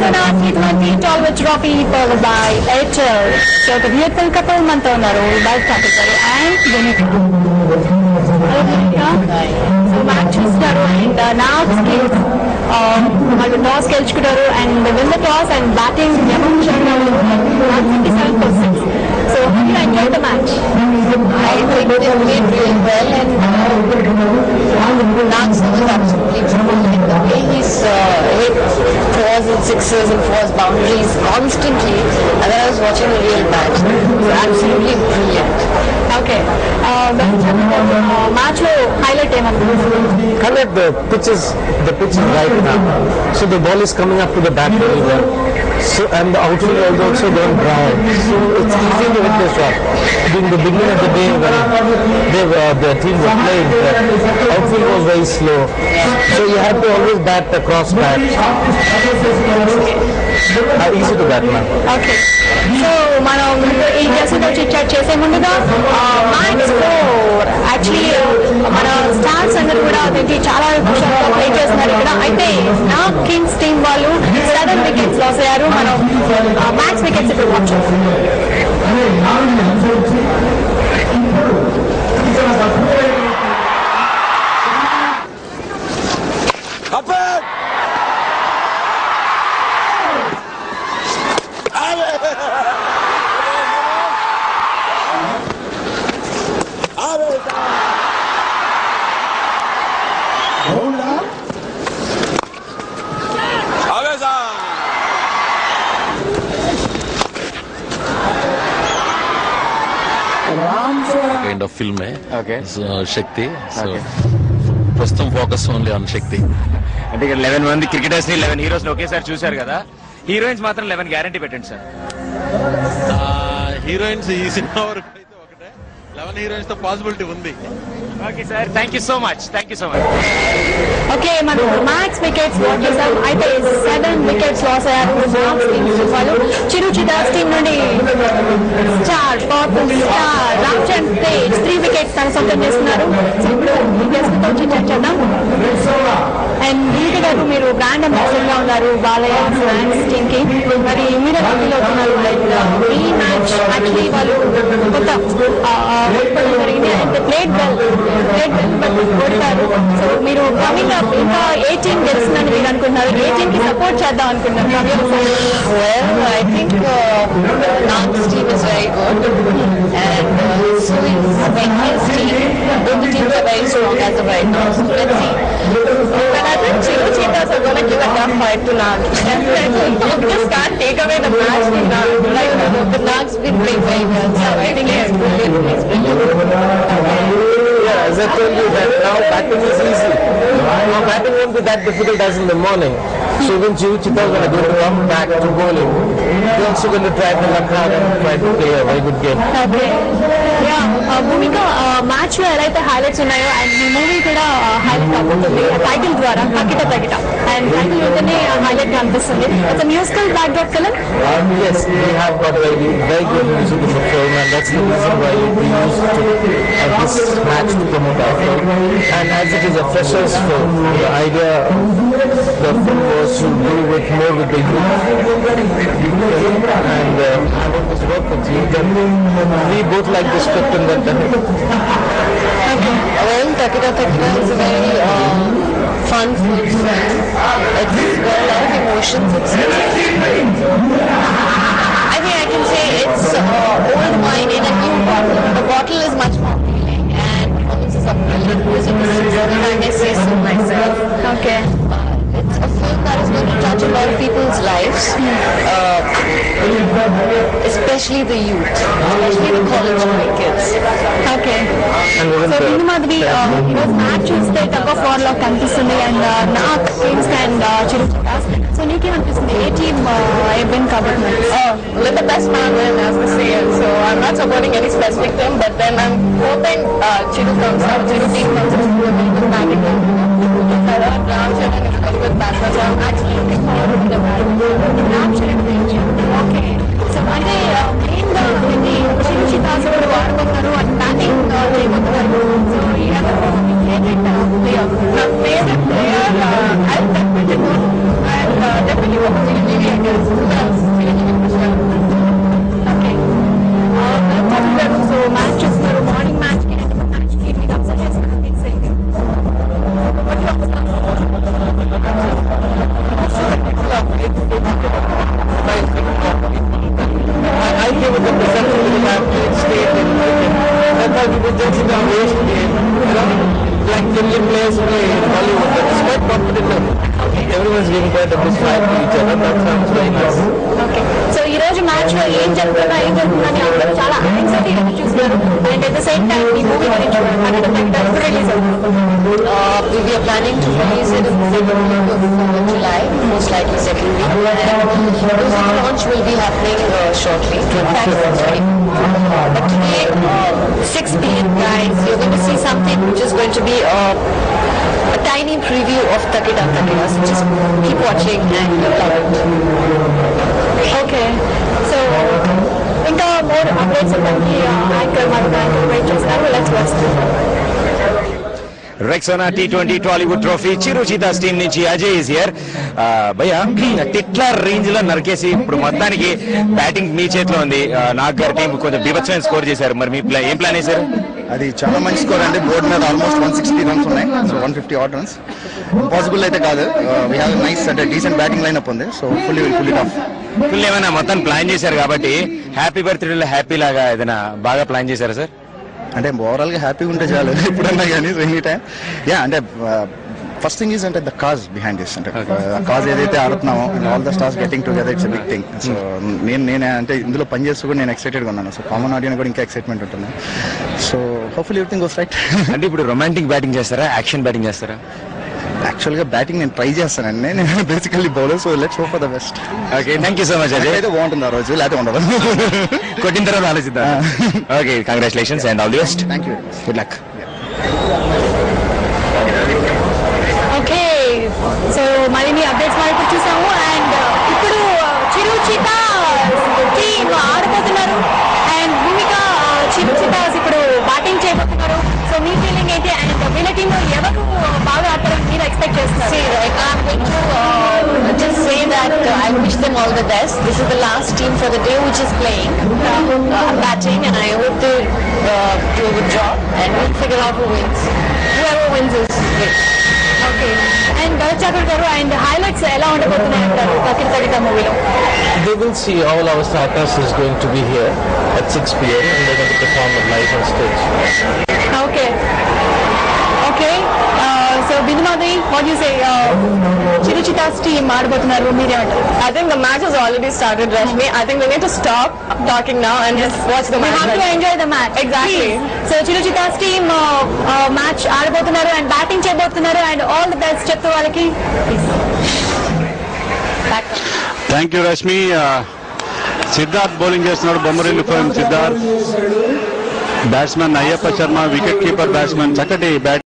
Sona T20 Tallwood Trophy followed by Airtel. So the beautiful couple Mantona role by Kapikaru and Vinita. So match చూస్తారు and now skills వాళ్ళు toss గెలుచుకుంటారు and they win the toss and batting Yaman Sharma 157%. So how do you enjoy the match? I think they played really well and Nagsa was absolutely brilliant. The way he's hit fours and sixes and fours boundaries constantly, and then I was watching a real match. It was absolutely brilliant. Okay. Match లో highlight ఏమనుకుంటున్నారు? Highlight the pitch is right now. So the ball is coming up to the bat very well. So and the outfield is also going dry. So it's easy to hit the shot. During the beginning of the day when the team was playing, the outfield was very slow. So you have to always bat across bat. Easy to bat now. Okay. So మనం ఈ గెస్ట్తో chit చేసే ముందుగా match score actually మన stars అందరూ కూడా దీనికి చాలా కుషంగా play చేస్తున్నారు ఇక్కడ. అయితే నా కింగ్స్ టీం వాళ్ళు 7 వికెట్స్ లాస్ అయ్యారు. మనం మ్యాచ్ వికెట్స్ ఇప్పుడు వాచ్ చేస్తాం. kind of film Shakti. So ప్రస్తుతం ఫోకస్ ఓన్లీ ఆన్ శక్తి. అంటే ఇక్కడ 11 మంది క్రికెటర్స్ ని 11 హీరోస్ ని ఒకేసారి చూశారు కదా, హీరోయిన్స్ మాత్రం 11 గ్యారంటీ పెట్టండి సార్. హీరోయిన్స్ ఈ సినిమా వరకు అయితే ఒకటే, 11 హీరోయిన్స్ తో పాసిబిలిటీ ఉంది. Okay sir, thank you so much. Okay, మనం మ్యాక్స్ వికెట్స్ వాచ్ చేసాం. అయితే 7 వికెట్స్ లాస్ అయ్యారు మ్యాక్స్ టీం వాళ్ళు. చిరు చిదాస్ టీం నుండి star powerful star Ramchand Tej 3 wickets తన సొంతం చేస్తున్నారు. సో ఇప్పుడు గెస్ట్తో చిట్ చేద్దాం. అండ్ దీనికి గారు మీరు బ్రాండ్ అంబాసిడర్ గా ఉన్నారు బాలయ్య మ్యాక్స్ టీమ్ కి. మరి మీరు ఎలా ఫీల్ అవుతున్నారు? ఈ మ్యాచ్ యాక్చువల్లీ వాళ్ళు కొత్త జరిగింది అంటే ప్లేడ్ వెల్ బట్ కొడతారు. సో మీరు కమింగ్ అప్ ఇంకా ఏ టీం గెలుస్తుందని మీరు అనుకుంటున్నారు? ఏ టీం కి సపోర్ట్ చేద్దాం అనుకుంటున్నారు? Well, I think Nag's team is very good and so is Venky's team. Both the teams are very strong as of right now. So let's see. But I think Chiru Cheetahs are going to give a tough fight to Nag. Definitely. You just can't take away the match from Nag. Like, the Nag's been playing very well. So I think he's brilliant. Yeah, as I told you that now batting is easy. Now batting won't be that difficult as in the morning. So even Chiru Cheetahs are going to come back to bowling. They're also going to try to luck out and try to play a very good game. Okay. Bhumika match లో ఎలా అయితే highlights ఉన్నాయో and ఈ movie కూడా highlight కాబోతుంది title ద్వారా తగ్గిట and title ఉంటేనే highlight కనిపిస్తుంది. It's musical back drop film. Yes, we have got very good music in the film, and that's the reason why we used this match to promote our film. And as it is a freshers film, the idea of the film was to do with more with the youth. And I want this work with you. We both like the script and that. Well, Takita is a very fun film. It's got a lot of emotions. I think I can say it's old wine in a new bottle. The bottle is much more appealing and performances are brilliant. Music is if I may say so myself. Okay. It's a film that is going to touch a lot of people's lives, especially the youth, especially the college-going kids. Okay. So ముందు మాదిరి ఈరోజు match చూస్తే tug of war లో కనిపిస్తుంది and Nag kings and Chiru cheetahs. So నీకేమనిపిస్తుంది ఏ team win కాబోతున్నారు? Let the best man win, as they say. So I'm not supporting any specific team, but then I'm hoping Chiru team comes out with a very good batting. Ramcharan is a very good batsman, so I'm actually looking forward to the batting. Ramcharan. Okay. So అంటే మెయిన్గా ఇది చిరు చిటాస్ కూడా వాడుకుంటున్నారు and batting చేయబోతున్నారు. So ఎవరు favourite player? My favorite player, I'll definitely go and definitely so match చూస్తున్నారు, morning match కి match కి మీకు అబ్జర్వ్ చేస్తున్నారు. I came with the present we have to state in cricket. That's why people just in the waste game. Like Indian players play in Hollywood. It's quite competitive. Everyone's giving quite a big fight to each other. That sounds very nice. Okay, so ఈ రోజు match లో ఏం జరుగుతుందని అందరూ చాలా యాంగ్జైటీగా చూస్తున్నారు. And at the same time ఈ movie గురించి రిలీజ్ అవుతుంది. We are planning to release it in the second week of July, most likely second week. And music launch will be happening shortly. But today, 6 p.m. guys, you're going to see something which is going to be a tiny preview of Takida Takida. So just keep watching and love it. Okay, so ఇంకా more updates ఇవ్వడానికి anchor మన anchor wait చేస్తున్నారు. Let's watch. Rexona T20 Tollywood trophy Chiru cheetahs team నుంచి Ajay is here. భయ్యా టిట్లర్ range లో నరికేసి ఇప్పుడు మొత్తానికి బ్యాటింగ్ మీ చేతిలో ఉంది. నాగ్ గారి టీం కొంచెం బీభత్సమైన స్కోర్ చేశారు. మరి మీ ఏం ప్లాన్ చేశారు? అది చాలా మంచి స్కోర్ అండి. బోర్డు మీద ఆల్మోస్ట్ 160 రన్స్ ఉన్నాయి. సో 150 ఆట్ రన్స్ ఇంపాసిబుల్ అయితే కాదు. వీ హ్యావ్ నైస్ అంటే డీసెంట్ బ్యాటింగ్ లైన్ అప్ ఉంది. So full it of. Full ఏమైనా మొత్తం ప్లాన్ చేశారు కాబట్టి హ్యాపీ బర్త్డే హ్యాపీ లాగా ఏదైనా బాగా ప్లాన్ చేశారా సార్? అంటే ఓవరాల్ గా హ్యాపీగా ఉంటే చాలు ఎప్పుడన్నా కానీ ఎనీ టైం. యా అంటే ఫస్ట్ థింగ్ ఈజ్ అంటే ద కాజ్ బిహైండ్ దిస్. అంటే కాజ్ ఏదైతే ఆడుతున్నామో all the stars getting together it's big thing. So నేను అంటే ఇందులో పని చేస్తూ కూడా నేను ఎక్సైటెడ్గా ఉన్నాను. సో కామన్ ఆడియన్స్ కూడా ఇంకా ఎక్సైట్మెంట్ ఉంటుంది. So hopefully everything goes right. అంటే ఇప్పుడు రొమాంటిక్ బ్యాటింగ్ చేస్తారా, యాక్షన్ బ్యాటింగ్ చేస్తారా? యాక్చువల్ గా బ్యాటింగ్ నేను ట్రై చేస్తానండి. నేను basically bowler. So let's hope for the best. Okay, thank you so much Ajay. అయితే బాగుంటుంది ఆ రోజు, లేకపోతే ఉండదు. కొట్టిన తర్వాత ఆలోచిద్దాం. Okay, congratulations and all the best. Thank you. Good luck. Okay, so మరిన్ని అప్డేట్స్ మనం ఇప్పుడు చూసాము. అండ్ ఇప్పుడు చిరుచితాస్ టీమ్ ఆడబోతున్నారు. అండ్ భూమిక చిరుచితాస్ ఇప్పుడు బ్యాటింగ్ చేయబోతున్నారు. సో మీ ఫీలింగ్ ఏంటి? అండ్ వీళ్ళ టీంలో ఎవరు బాగా ఆడతారని మీరు ఎక్స్పెక్ట్ చేస్తున్నారు? See, right now I'm going to just say that I wish them all the best. This is the last team for the day which is playing batting, and I hope they do a good job and we'll figure out who wins. Whoever wins is great. Okay, and Bharat choker గారు and highlights ఎలా ఉండబోతున్నాయి అంటారు తకిడ తకిడ మూవీలో? They will see all our star cast is going to be here at 6 p.m. and they're going to perform it live on stage. Okay, okay, so Bindu Madhavi, what you say? Chiru cheetahs team ఆడబోతున్నారు, మీరేమంటారు? I think the match has already started, Rashmi. I think we need to stop talking now and just watch the We match. have to enjoy the match. Exactly. So Chiru cheetahs team match ఆడబోతున్నారు and batting చేయబోతున్నారు. And all the best చెప్తూ వాళ్ళకి. Thank you Rashmi. Siddharth bowling చేస్తున్నాడు. Bommarillu phone Siddharth. Batsmen Ayyappa Sharma, wicket keeper batsmen. చక్కటి bat